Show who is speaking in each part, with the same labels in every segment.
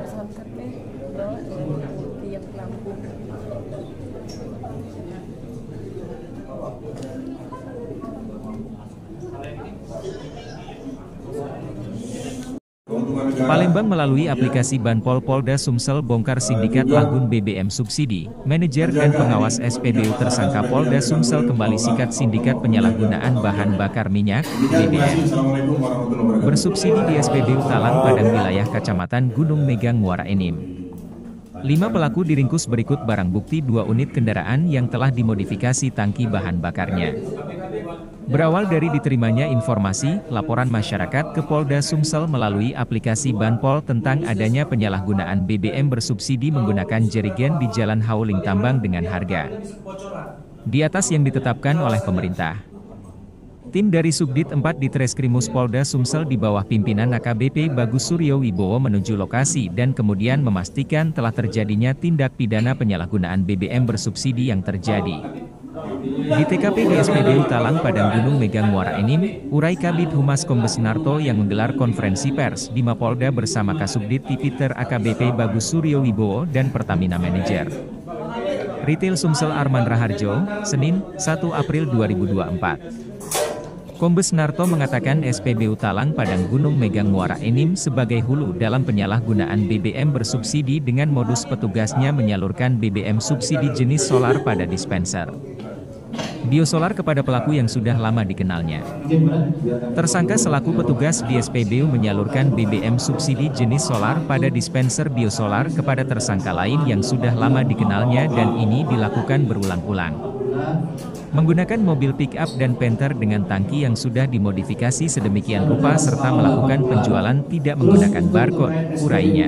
Speaker 1: sampai bawa tiap lampu.
Speaker 2: Palembang melalui aplikasi Banpol Polda Sumsel bongkar sindikat lagun BBM subsidi. Manajer dan pengawas SPBU tersangka Polda Sumsel kembali sikat sindikat penyalahgunaan bahan bakar minyak BBM bersubsidi di SPBU Talang Padang wilayah Kecamatan Gunung Megang Muara Enim. 5 pelaku diringkus berikut barang bukti 2 unit kendaraan yang telah dimodifikasi tangki bahan bakarnya. Berawal dari diterimanya informasi, laporan masyarakat ke Polda Sumsel melalui aplikasi Banpol tentang adanya penyalahgunaan BBM bersubsidi menggunakan jerigen di Jalan Hauling Tambang dengan harga di atas yang ditetapkan oleh pemerintah. Tim dari Subdit 4 di Treskrimus Polda Sumsel di bawah pimpinan AKBP Bagus Suryo Wibowo menuju lokasi dan kemudian memastikan telah terjadinya tindak pidana penyalahgunaan BBM bersubsidi yang terjadi. Di TKP di SPBU Talang Padang Gunung Megang Muara Enim, urai Kabid Humas Kombes Narto yang menggelar konferensi pers di Mapolda bersama Kasubdit Tipiter AKBP Bagus Suryo Wibowo dan Pertamina Manager Retail Sumsel Arman Raharjo, Senin, 1 April 2024. Kombes Narto mengatakan SPBU Talang Padang Gunung Megang Muara Enim sebagai hulu dalam penyalahgunaan BBM bersubsidi dengan modus petugasnya menyalurkan BBM subsidi jenis solar pada dispenser biosolar kepada pelaku yang sudah lama dikenalnya. Tersangka selaku petugas di SPBU menyalurkan BBM subsidi jenis solar pada dispenser biosolar kepada tersangka lain yang sudah lama dikenalnya dan ini dilakukan berulang-ulang. Menggunakan mobil pick-up dan Panther dengan tangki yang sudah dimodifikasi sedemikian rupa serta melakukan penjualan tidak menggunakan barcode, urainya.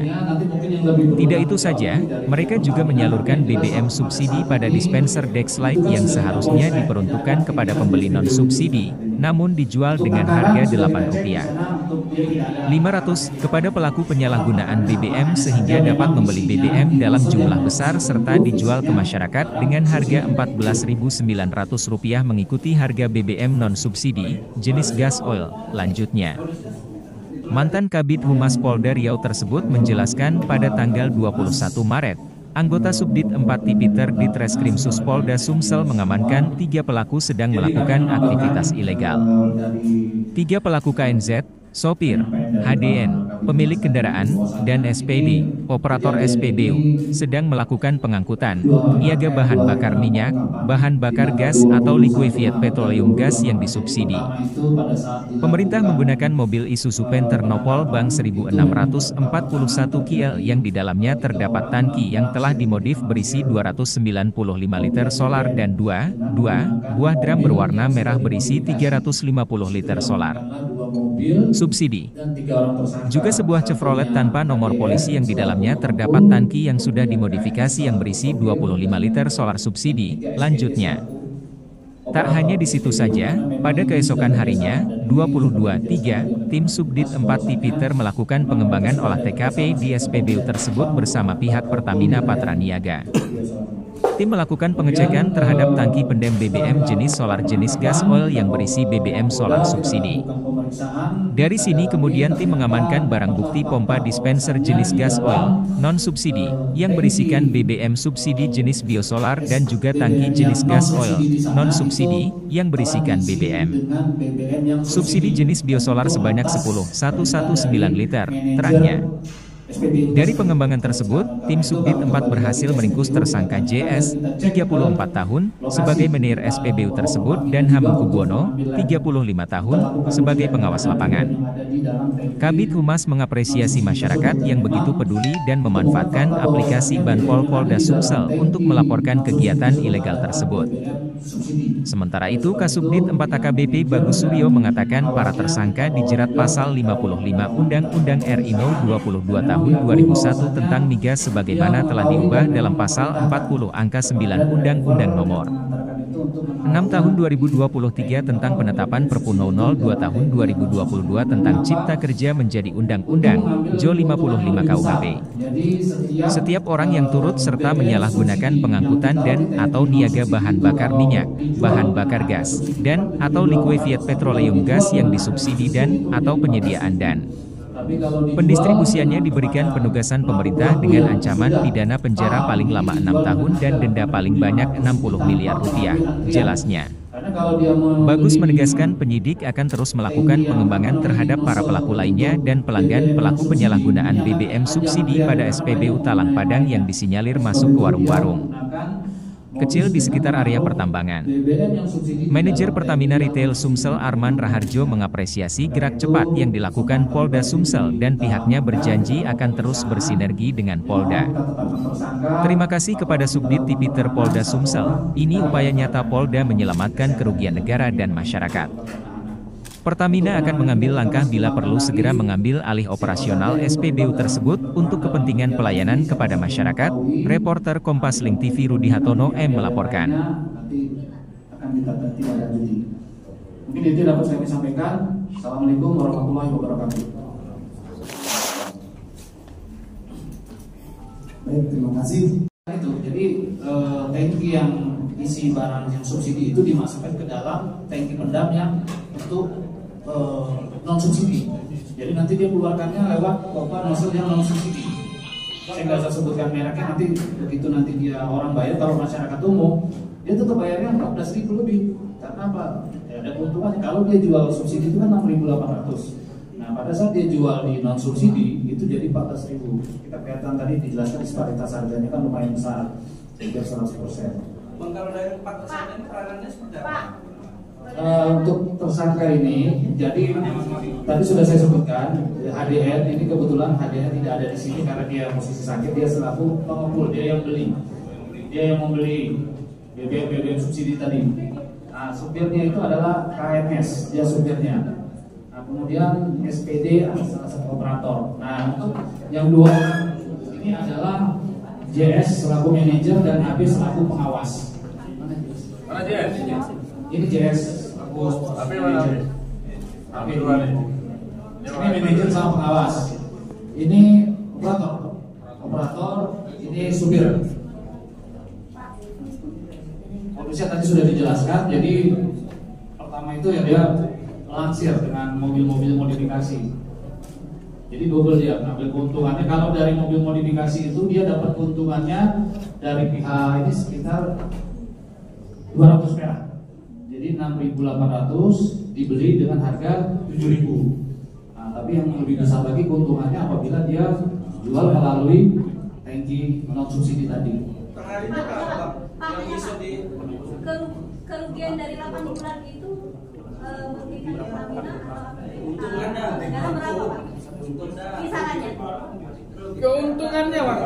Speaker 2: Tidak itu saja, mereka juga menyalurkan BBM subsidi pada dispenser Dexlight yang seharusnya diperuntukkan kepada pembeli non-subsidi, namun dijual dengan harga Rp8.500 kepada pelaku penyalahgunaan BBM sehingga dapat membeli BBM dalam jumlah besar serta dijual ke masyarakat dengan harga Rp14.900 mengikuti harga BBM non-subsidi, jenis gas oil. Lanjutnya, mantan Kabid Humas Polda Riau tersebut menjelaskan pada tanggal 21 Maret, anggota Subdit 4 Tipiter di Treskrimsus Polda Sumsel mengamankan 3 pelaku sedang melakukan aktivitas ilegal. 3 pelaku KNZ, sopir, HDN, pemilik kendaraan, dan SPD, operator SPBU, sedang melakukan pengangkutan, niaga bahan bakar minyak, bahan bakar gas atau liquefied petroleum gas yang disubsidi. Pemerintah menggunakan mobil Isuzu Panther Nopol Bang 1641 KL yang di dalamnya terdapat tangki yang telah dimodif berisi 295 liter solar dan 2 buah drum berwarna merah berisi 350 liter solar subsidi. Juga sebuah Chevrolet tanpa nomor polisi yang di dalamnya terdapat tangki yang sudah dimodifikasi yang berisi 25 liter solar subsidi. Lanjutnya, tak hanya di situ saja, pada keesokan harinya, 22/3, tim Subdit 4 Tipiter melakukan pengembangan olah TKP di SPBU tersebut bersama pihak Pertamina Patraniaga. Tim melakukan pengecekan terhadap tangki pendem BBM jenis solar jenis gas oil yang berisi BBM solar subsidi. Dari sini kemudian tim mengamankan barang bukti pompa dispenser jenis gas oil, non-subsidi, yang berisikan BBM subsidi jenis biosolar dan juga tangki jenis gas oil, non-subsidi, yang berisikan BBM subsidi jenis biosolar sebanyak 10,119 liter, terangnya. Dari pengembangan tersebut, tim Subdit 4 berhasil meringkus tersangka JS, 34 tahun, sebagai manajer SPBU tersebut dan Hamengkubuwono, 35 tahun, sebagai pengawas lapangan. Kabid Humas mengapresiasi masyarakat yang begitu peduli dan memanfaatkan aplikasi Banpol Polda Sumsel untuk melaporkan kegiatan ilegal tersebut. Sementara itu Kasubdit 4 AKBP Bagus Suryo mengatakan para tersangka dijerat pasal 55 Undang-Undang RI No. 22 Tahun 2001 tentang migas sebagaimana telah diubah dalam pasal 40 angka 9 Undang-Undang Nomor 6 Tahun 2023 tentang penetapan Perpu No. 02 Tahun 2022 tentang Cipta Kerja menjadi Undang-Undang Jo 55 KUHP. Setiap orang yang turut serta menyalahgunakan pengangkutan dan atau niaga bahan bakar minyak, bahan bakar gas, dan atau liquefied petroleum gas yang disubsidi dan atau penyediaan dan Pendistribusiannya diberikan penugasan pemerintah dengan ancaman pidana penjara paling lama 6 tahun dan denda paling banyak 60 miliar rupiah, jelasnya. Bagus menegaskan penyidik akan terus melakukan pengembangan terhadap para pelaku lainnya dan pelanggan pelaku penyalahgunaan BBM subsidi pada SPBU Talang Padang yang disinyalir masuk ke warung-warung kecil di sekitar area pertambangan. Manajer Pertamina Retail Sumsel Arman Raharjo mengapresiasi gerak cepat yang dilakukan Polda Sumsel dan pihaknya berjanji akan terus bersinergi dengan Polda. Terima kasih kepada Subdit Tipiter Polda Sumsel, ini upaya nyata Polda menyelamatkan kerugian negara dan masyarakat. Pertamina akan mengambil langkah bila perlu segera mengambil alih operasional SPBU tersebut untuk kepentingan pelayanan kepada masyarakat. Reporter Kompas Link TV Rudi Hatono melaporkan.
Speaker 3: Nanti akan kita tindak lanjuti. Mungkin itu dapat saya sampaikan. Assalamualaikum warahmatullahi wabarakatuh.
Speaker 4: Baik, terima kasih.
Speaker 3: Jadi tangki yang isi barang yang subsidi itu dimasukkan ke dalam tangki pendam yang untuk non subsidi. Jadi nanti dia keluarkannya lewat nozzle yang non subsidi. Saya nggak usah sebutkan mereknya, nanti begitu nanti dia orang bayar, kalau masyarakat umum dia tetap bayarnya 14.000 lebih. Karena apa? Ya, ada keuntungannya. Kalau dia jual subsidi itu kan 6.800. Nah, pada saat dia jual di non subsidi itu jadi 14.000. Kita kelihatan tadi dijelaskan disparitas harganya kan lumayan besar, sekitar 100%.
Speaker 5: Bang, kalau dari 4% ini peranannya seperti apa?
Speaker 3: Untuk tersangka ini, jadi tadi sudah saya sebutkan HDR ini, kebetulan HDR tidak ada di sini karena dia posisi sakit, dia selaku pengumpul, dia yang beli, dia yang membeli BBM subsidi tadi. Nah, supirnya itu adalah KMS, dia supirnya. Nah, kemudian SPD adalah salah satu operator. Nah, untuk yang dua ini adalah JS selaku manajer dan AB selaku pengawas.
Speaker 5: Mana JS?
Speaker 3: Ini JS aku manajer. Ini manajer sama pengawas. Ini operator. Operator, ini supir. Modusnya tadi sudah dijelaskan. Jadi pertama itu ya dia lansir dengan mobil-mobil modifikasi. Jadi double dia ambil keuntungannya. Kalau dari mobil modifikasi itu dia dapat keuntungannya dari pihak ini sekitar 200 perak. Jadi 6.800 dibeli dengan harga 7.000. Nah, tapi yang lebih besar lagi keuntungannya apabila dia jual melalui tangki non subsidi tadi.
Speaker 5: Perharinya berapa? Yang bisa di
Speaker 6: kerugian dari 8 bulan itu merugikan Pertamina
Speaker 5: keuntungannya
Speaker 6: berapa, Pak? Kisarannya.
Speaker 7: Keuntungannya, Pak.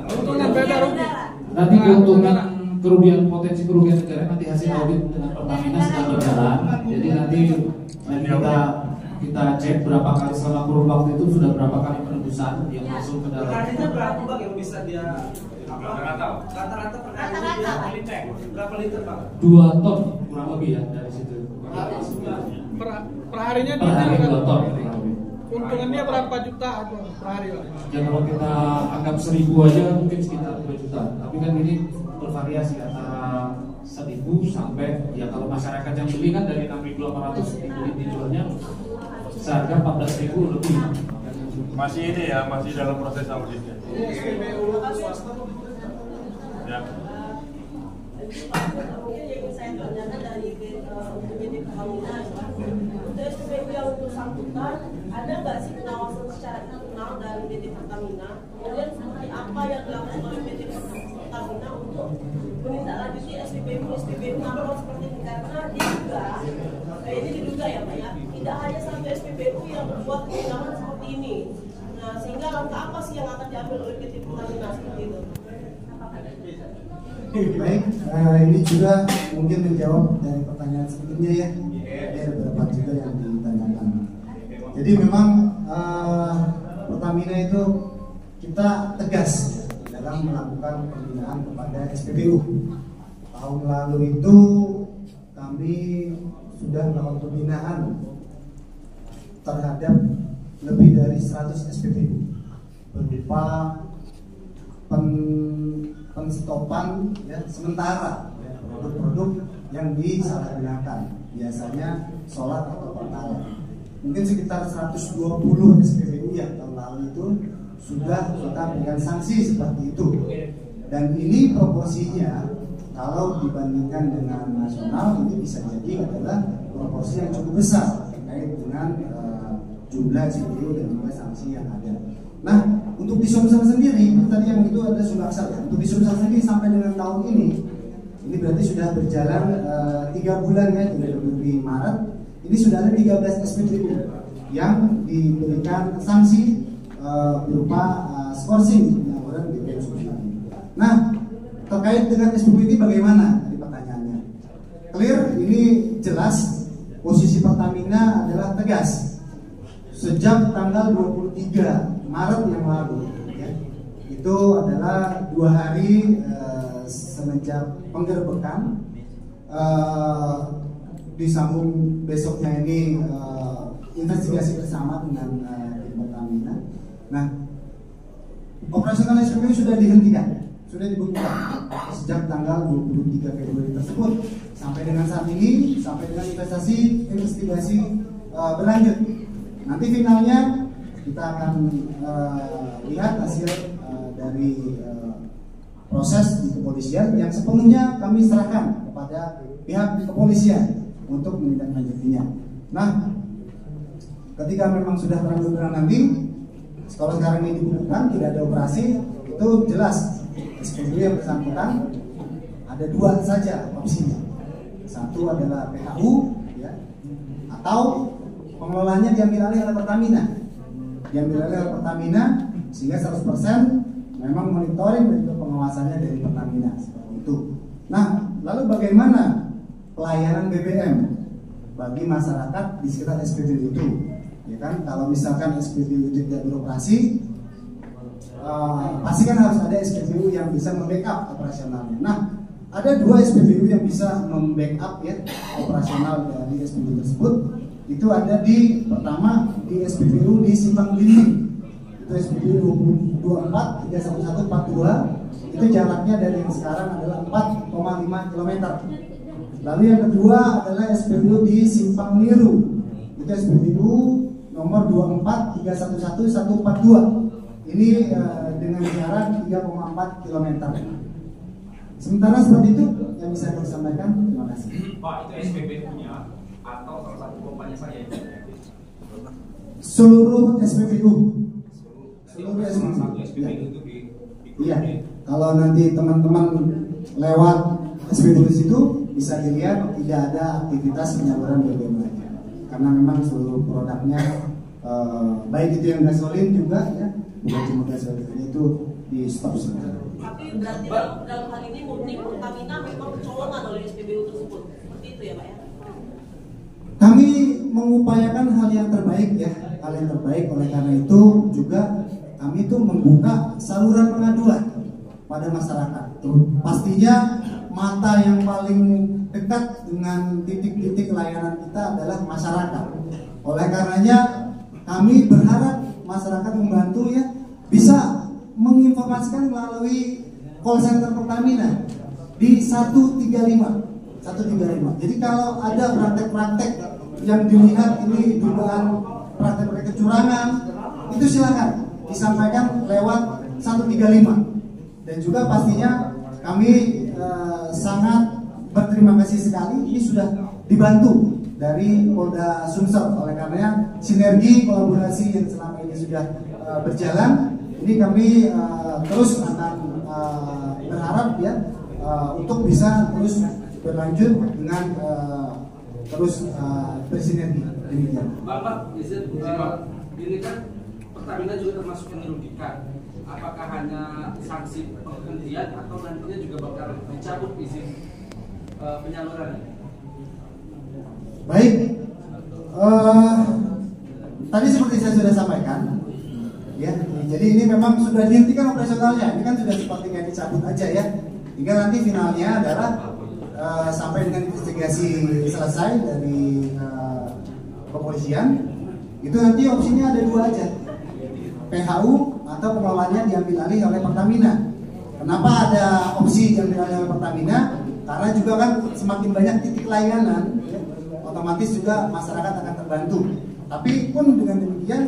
Speaker 7: Keuntungan beda rugi.
Speaker 3: Nanti keuntungan kerugian, potensi kerugian negara nanti hasil audit dengan Pertamina sedang berjalan. Jadi nanti kita cek berapa kali selama kurun waktu itu sudah berapa kali penebusan yang masuk ke dalam.
Speaker 5: perharinya berapa, Bang, yang bisa dia rata-rata perharinya dia berapa liter, Pak?
Speaker 3: 2 ton kurang lebih ya dari situ.
Speaker 7: Perharinya
Speaker 3: Per hari 2 ton.
Speaker 7: keuntungannya berapa juta per hari, Pak?
Speaker 3: Ya kalau kita anggap 1.000 aja mungkin sekitar 2 juta. Tapi kan ini bervariasi antara 1.000 sampai, ya kalau masyarakat yang beli kan dari 6.800 dijualnya seharga 14.000 lebih.
Speaker 8: Masih ini ya, masih dalam proses auditnya. Ya.
Speaker 9: Saya tanyakan dari penyidik Pertamina, untuk SPBU yang bersangkutan ada nggak sih pengawasan secara internal dari PT Pertamina? Kemudian seperti apa yang dilakukan oleh PT Pertamina untuk menindaklanjuti SPBU nakal seperti ini? Karena diduga, ini diduga ya Pak ya, tidak hanya satu SPBU yang berbuat kehilangan seperti ini. Nah, sehingga langkah apa sih yang akan diambil oleh PT Pertamina seperti itu?
Speaker 4: Baik, ini juga mungkin menjawab dari pertanyaan sebelumnya ya. Ada beberapa juga yang ditanyakan. Jadi memang Pertamina itu kita tegas dalam melakukan pembinaan kepada SPBU. Tahun lalu itu kami sudah melakukan pembinaan terhadap lebih dari 100 SPBU berupa penstopan ya, sementara ya, produk-produk yang disalahgunakan, biasanya solar atau pertalite. Mungkin sekitar 120 SPBU ya tahun lalu itu sudah kita berikan sanksi seperti itu. Dan ini proporsinya kalau dibandingkan dengan nasional ini bisa jadi adalah proporsi yang cukup besar terkait dengan jumlah SPBU dan juga sanksi yang ada. Nah, untuk di Sumsel sendiri, tadi yang itu ada Sumsel ya. Untuk di Sumsel sendiri sampai dengan tahun ini berarti sudah berjalan 3 bulan ya, di Maret. Ini sudah ada 13 SPBU yang diberikan sanksi berupa skorsing penyaluran BBM subsidi. Nah, terkait dengan SPBU ini bagaimana? Tadi pertanyaannya. Clear, ini jelas posisi Pertamina adalah tegas. Sejak tanggal 23 Maret yang lalu ya, itu adalah 2 hari semenjak penggerbekan, disambung besoknya ini investigasi bersama dengan tim Pertamina. Nah, operasional SPBU sudah dihentikan, sudah dibekukan sejak tanggal 23 Februari tersebut sampai dengan saat ini, sampai dengan investigasi berlanjut. Nanti finalnya kita akan lihat hasil dari proses di kepolisian yang sepenuhnya kami serahkan kepada pihak kepolisian untuk menindaklanjutinya. Nah, ketika memang sudah terang-terang nanti, kalau sekarang ini dibukukan tidak ada operasi, itu jelas SPBU yang bersangkutan ada 2 saja opsinya. Satu adalah PHU ya, atau pengelolaannya diambil alih oleh Pertamina. Diambil alih oleh Pertamina sehingga 100% memang monitoring dan juga pengawasannya dari Pertamina seperti itu. Nah, lalu bagaimana pelayanan BBM bagi masyarakat di sekitar SPBU itu? Ya kan, kalau misalkan SPBU itu tidak beroperasi, pasti kan harus ada SPBU yang bisa membackup operasionalnya. Nah, ada 2 SPBU yang bisa membackup ya operasional dari SPBU tersebut. Itu ada di pertama di SPBU di Simpang Lini, itu SPBU 24 31142, itu jaraknya dari yang sekarang adalah 4,5 km. Lalu yang kedua adalah SPBU di Simpang Niru, itu SPBU nomor 24 311 142, ini dengan jarak 3,4 km. Sementara seperti itu yang bisa saya sampaikan. Terima kasih.
Speaker 5: Pak, itu SPBU-nya atau salah satu kompanya saya?
Speaker 4: Seluruh SPBU. Seluruh
Speaker 5: salah satu SPBU
Speaker 4: ya.
Speaker 5: itu di
Speaker 4: Iya. Kalau nanti teman-teman lewat SPBU situ bisa dilihat tidak ada aktivitas penyaluran BBM lagi. Karena memang seluruh produknya baik itu yang gasolin juga ya, bukan cuma gasolin itu di stop semua.
Speaker 9: Tapi berarti dalam hal ini murni Pertamina memang kecolongan oleh SPBU tersebut. Seperti itu ya Pak ya?
Speaker 4: Kami mengupayakan hal yang terbaik ya, hal yang terbaik. Oleh karena itu juga kami itu membuka saluran pengaduan pada masyarakat. Pastinya mata yang paling dekat dengan titik-titik layanan kita adalah masyarakat. Oleh karenanya kami berharap masyarakat membantu ya, bisa menginformasikan melalui call center Pertamina di 135. Jadi kalau ada praktek-praktek yang dilihat ini dugaan praktek-praktek kecurangan, itu silakan disampaikan lewat 135. Dan juga pastinya kami sangat berterima kasih sekali ini sudah dibantu dari Polda Sumsel. Oleh karenanya sinergi kolaborasi yang selama ini sudah berjalan, ini kami terus akan berharap ya untuk bisa terus berlanjut dengan terus bersinergi. Demikian.
Speaker 5: Bapak, ini kan Pertamina juga termasuk yang dirugikan. Apakah hanya sanksi penghentian atau nantinya juga bakal dicabut izin penyaluran?
Speaker 4: Baik, tadi seperti saya sudah sampaikan, ya. Jadi ini memang sudah dihentikan operasionalnya. Ini kan sudah seperti kayak dicabut aja ya. Hingga nanti finalnya adalah sampai dengan investigasi selesai dari kepolisian, itu nanti opsinya ada 2 aja, PHU atau pengelolaannya diambil alih oleh Pertamina. Kenapa ada opsi diambil alih oleh Pertamina? Karena juga kan semakin banyak titik layanan, ya, otomatis juga masyarakat akan terbantu. Tapi pun dengan demikian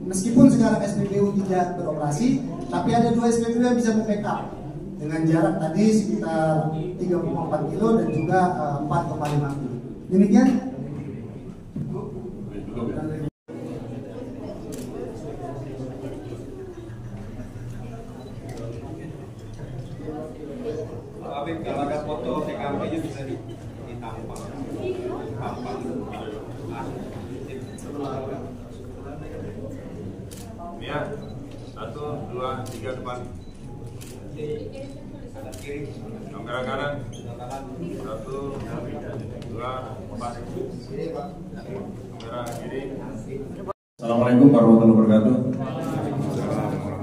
Speaker 4: meskipun sekarang SPBU tidak beroperasi, tapi ada 2 SPBU yang bisa membackup dengan jarak tadi sekitar 3,4 kilo dan juga 4,5 kilo. Demikian.
Speaker 8: Kalau ada foto TKP-nya bisa ditampang. Ya, 1, 2, 3 depan. Kiri. Kamera kanan. 1, 2, 4. Kamera kiri.
Speaker 10: Assalamualaikum warahmatullahi wabarakatuh.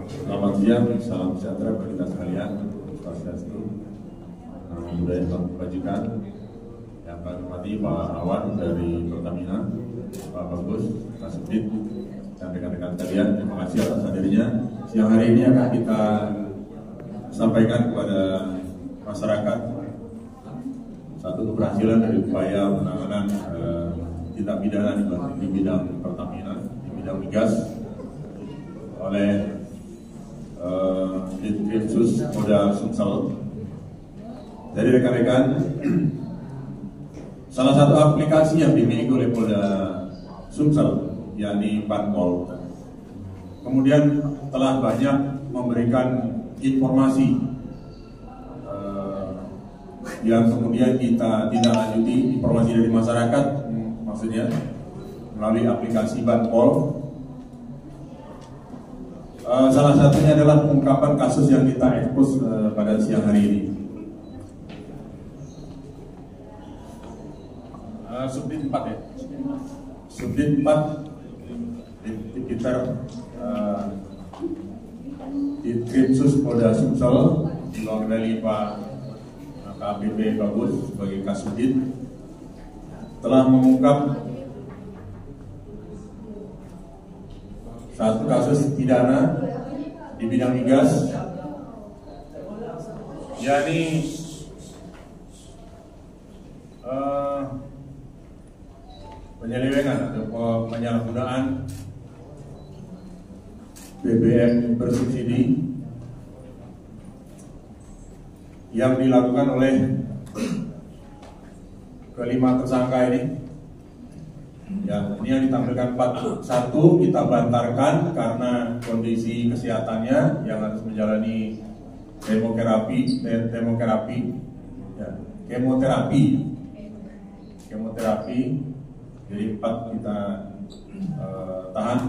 Speaker 10: Selamat siang, salam sejahtera bagi kita sekalian. Swastiastu, budaya kebajikan. Yang kami hormati Pak Awan dari Pertamina, Pak Bagus, Pak Subdit, dan rekan-rekan sekalian. Terima kasih atas hadirnya. Siang hari ini akan kita sampaikan kepada masyarakat satu keberhasilan dari upaya penanganan tindak pidana di bidang Pertamina, di bidang migas oleh Ditkrimsus Polda Sumsel. Jadi rekan-rekan, salah satu aplikasi yang dimiliki oleh Polda Sumsel yakni Banpol kemudian telah banyak memberikan informasi yang kemudian kita tindak lanjuti informasi dari masyarakat, maksudnya melalui aplikasi Banpol. Salah satunya adalah pengungkapan kasus yang kita ekspos pada siang hari ini. Subdit 4 ya. Subdit 4 di Twitter Ditkrimsus Polda Sumsel diwakili Pak KBP Bagus sebagai Kasubdit telah mengungkap satu kasus pidana di bidang migas, yakni penyelewengan atau penyalahgunaan BBM bersubsidi yang dilakukan oleh kelima tersangka ini. Ya, ini yang ditampilkan 41 kita bantarkan karena kondisi kesehatannya yang harus menjalani kemoterapi, ya, kemoterapi. Jadi 4 kita tahan.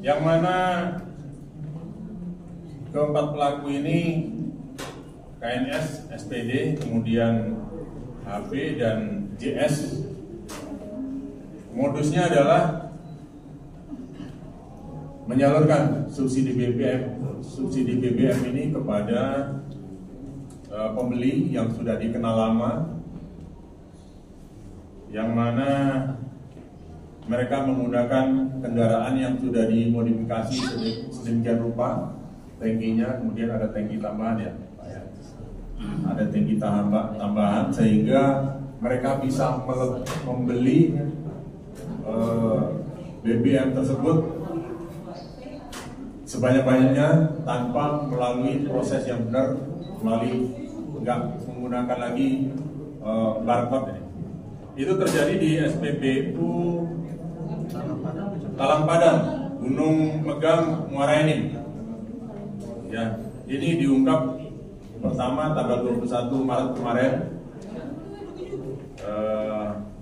Speaker 10: Yang mana keempat pelaku ini KNS, SPD, kemudian HB dan JS. Modusnya adalah menyalurkan subsidi BBM ini kepada pembeli yang sudah dikenal lama, yang mana mereka menggunakan kendaraan yang sudah dimodifikasi sedemikian rupa, tangkinya, kemudian ada tangki tambahan ya, ada tangki tambahan sehingga mereka bisa membeli BBM tersebut sebanyak-banyaknya tanpa melalui proses yang benar, melalui nggak menggunakan lagi barcode ini. Itu terjadi di SPBU Talang Padang, Gunung Megang, Muara Enim. Ya, ini diungkap pertama tanggal 21 Maret kemarin,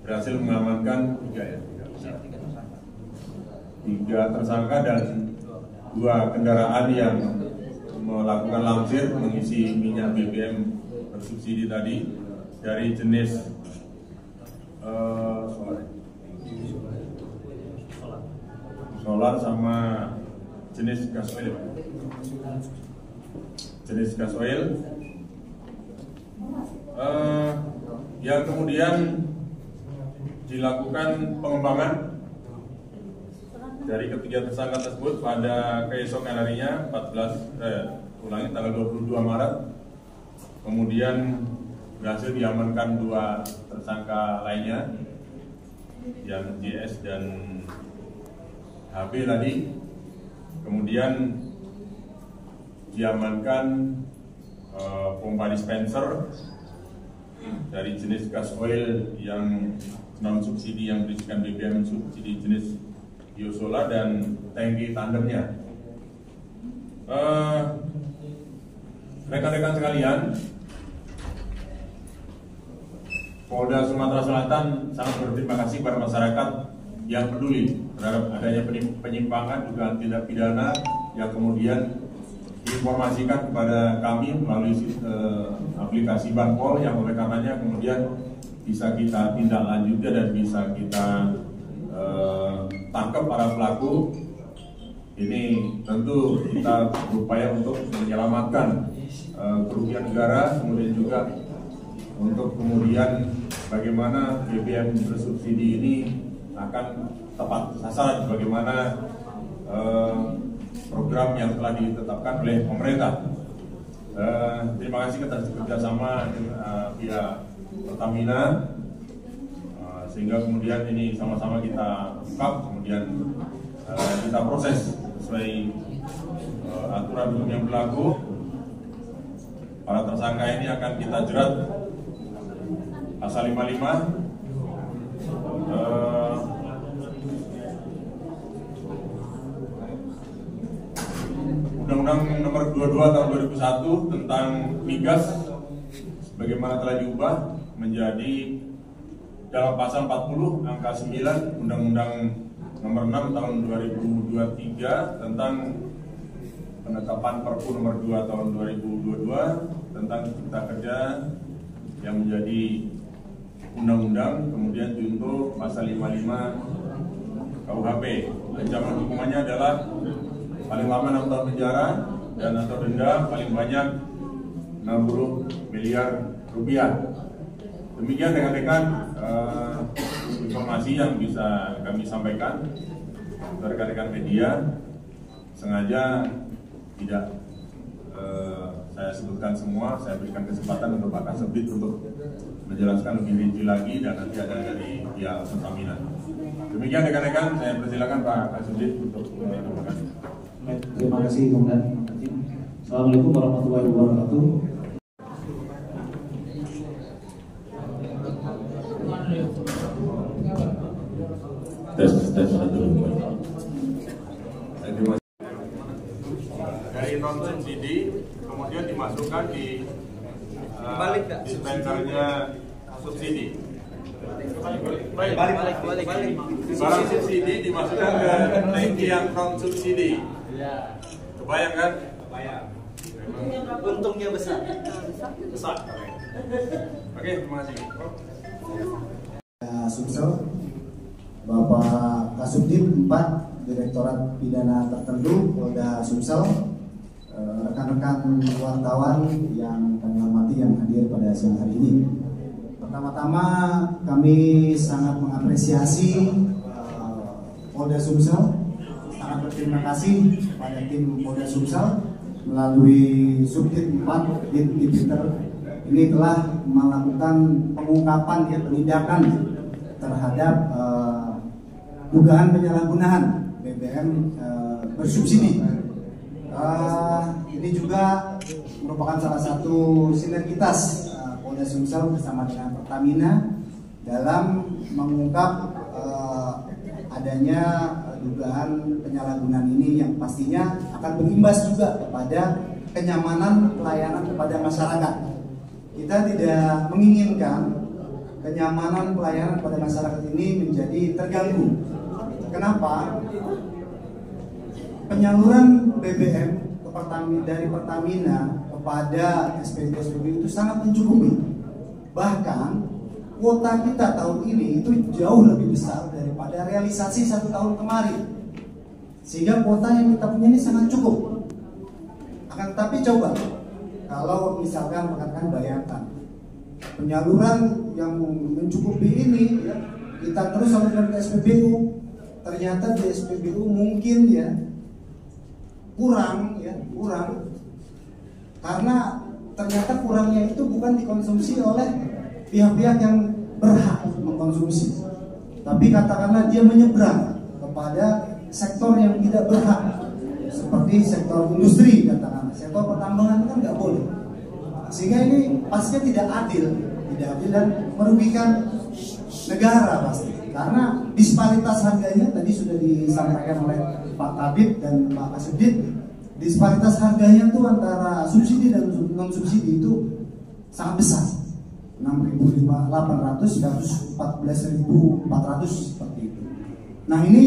Speaker 10: berhasil mengamankan 3 tersangka dan 2 kendaraan yang melakukan langsir mengisi minyak BBM bersubsidi tadi dari jenis solar sama jenis gas oil. Yang kemudian dilakukan pengembangan dari ketiga tersangka tersebut pada keesokan harinya tanggal 22 Maret. Kemudian berhasil diamankan 2 tersangka lainnya yang JS dan HP tadi, kemudian diamankan pompa dispenser dari jenis gas oil yang non subsidi yang berisikan BBM subsidi jenis biosolar dan tangki tandemnya. Rekan-rekan sekalian, Polda Sumatera Selatan sangat berterima kasih kepada masyarakat yang peduli terhadap adanya penyimpangan dugaan tindak pidana yang kemudian diinformasikan kepada kami melalui aplikasi Banpol, yang oleh karenanya kemudian bisa kita tindak lanjuti dan bisa kita tangkap para pelaku. Ini tentu kita berupaya untuk menyelamatkan kerugian negara, kemudian juga untuk kemudian bagaimana BBM bersubsidi ini akan tepat sasaran, bagaimana program yang telah ditetapkan oleh pemerintah. Terima kasih atas kerjasama pihak Pertamina, sehingga kemudian ini sama-sama kita ungkap, kemudian kita proses sesuai aturan hukum yang berlaku. Para tersangka ini akan kita jerat pasal 55 Undang-Undang Nomor 22 Tahun 2001 tentang migas, sebagaimana telah diubah menjadi dalam pasal 40 angka 9 Undang-Undang Nomor 6 Tahun 2023 tentang penetapan Perpu Nomor 2 Tahun 2022 tentang Cipta Kerja yang menjadi undang-undang, kemudian junto pasal 55 KUHP. Ancaman hukumannya adalah paling lama 6 tahun penjara dan atau denda paling banyak 60 miliar rupiah. Demikian rekan-rekan informasi yang bisa kami sampaikan ke rekan-rekan media. Sengaja tidak saya sebutkan semua, saya berikan kesempatan untuk Pak Kasubdit untuk menjelaskan lebih rinci lagi, dan nanti ada dari pihak Pertamina. Demikian rekan-rekan, saya persilakan Pak Kasubdit untuk menyampaikan.
Speaker 3: Terima kasih Komandan. Assalamualaikum warahmatullahi wabarakatuh.
Speaker 10: Tes 1. Dari non subsidi kemudian dimasukkan di dispensernya subsidi. Barang subsidi dimasukkan ke tangki yang non subsidi. Kebayang kan? Kebayang.
Speaker 5: Untungnya besar.
Speaker 10: Besar. Oke, terima kasih.
Speaker 4: Sumsel, Bapak Kasubdit 4 Direktorat Pidana Tertentu Polda Sumsel, rekan-rekan wartawan yang kami hormati yang hadir pada siang hari ini. Pertama-tama kami sangat mengapresiasi Polda Sumsel, sangat berterima kasih pada tim Polda Sumsel melalui Subdit 4 Ditviter ini telah melakukan pengungkapan penindakan terhadap dugaan penyalahgunaan BBM bersubsidi. Ini juga merupakan salah satu sinergitas Polda Sumsel bersama dengan Pertamina dalam mengungkap adanya dugaan penyalahgunaan ini yang pastinya akan berimbas juga kepada kenyamanan pelayanan kepada masyarakat. Kita tidak menginginkan kenyamanan pelayanan kepada masyarakat ini menjadi terganggu. Kenapa? Penyaluran BBM dari Pertamina kepada SPBU itu sangat mencukupi. Bahkan kuota kita tahun ini itu jauh lebih besar daripada realisasi 1 tahun kemarin. Sehingga kuota yang kita punya ini sangat cukup. Akan tetapi coba kalau misalkan rekan-rekan bayangkan penyaluran yang mencukupi ini ya, kita terus salurkan ke SPBU, ternyata di SPBU mungkin ya kurang karena ternyata kurangnya itu bukan dikonsumsi oleh pihak-pihak yang berhak mengkonsumsi, tapi katakanlah dia menyeberang kepada sektor yang tidak berhak, seperti sektor industri katakan, sektor pertambangan kan nggak boleh. Sehingga ini pastinya tidak adil dan merugikan negara pasti. Karena disparitas harganya tadi sudah disampaikan oleh Pak Kabid dan Pak Kasudit, disparitas harganya itu antara subsidi dan non subsidi itu sangat besar, 6.800 versus 14.400 seperti itu. Nah ini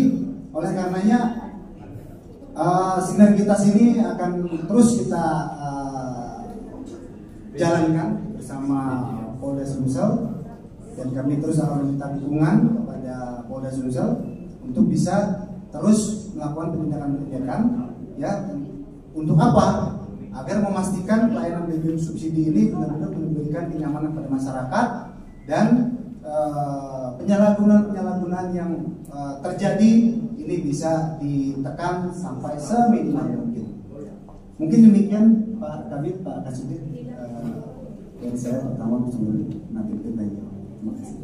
Speaker 4: oleh karenanya sinergitas ini akan terus kita jalankan bersama Polda Sumsel, dan kami terus akan meminta dukungan kepada Polda Sumsel untuk bisa terus melakukan penindakan-penindakan, ya, untuk apa? Agar memastikan pelayanan BBM subsidi ini benar-benar memberikan kenyamanan pada masyarakat dan penyalahgunaan yang terjadi ini bisa ditekan sampai seminimal mungkin. Mungkin demikian Pak Kabid, Pak Kasudit, dari saya pertama sebelum nanti bertanya. Terima kasih.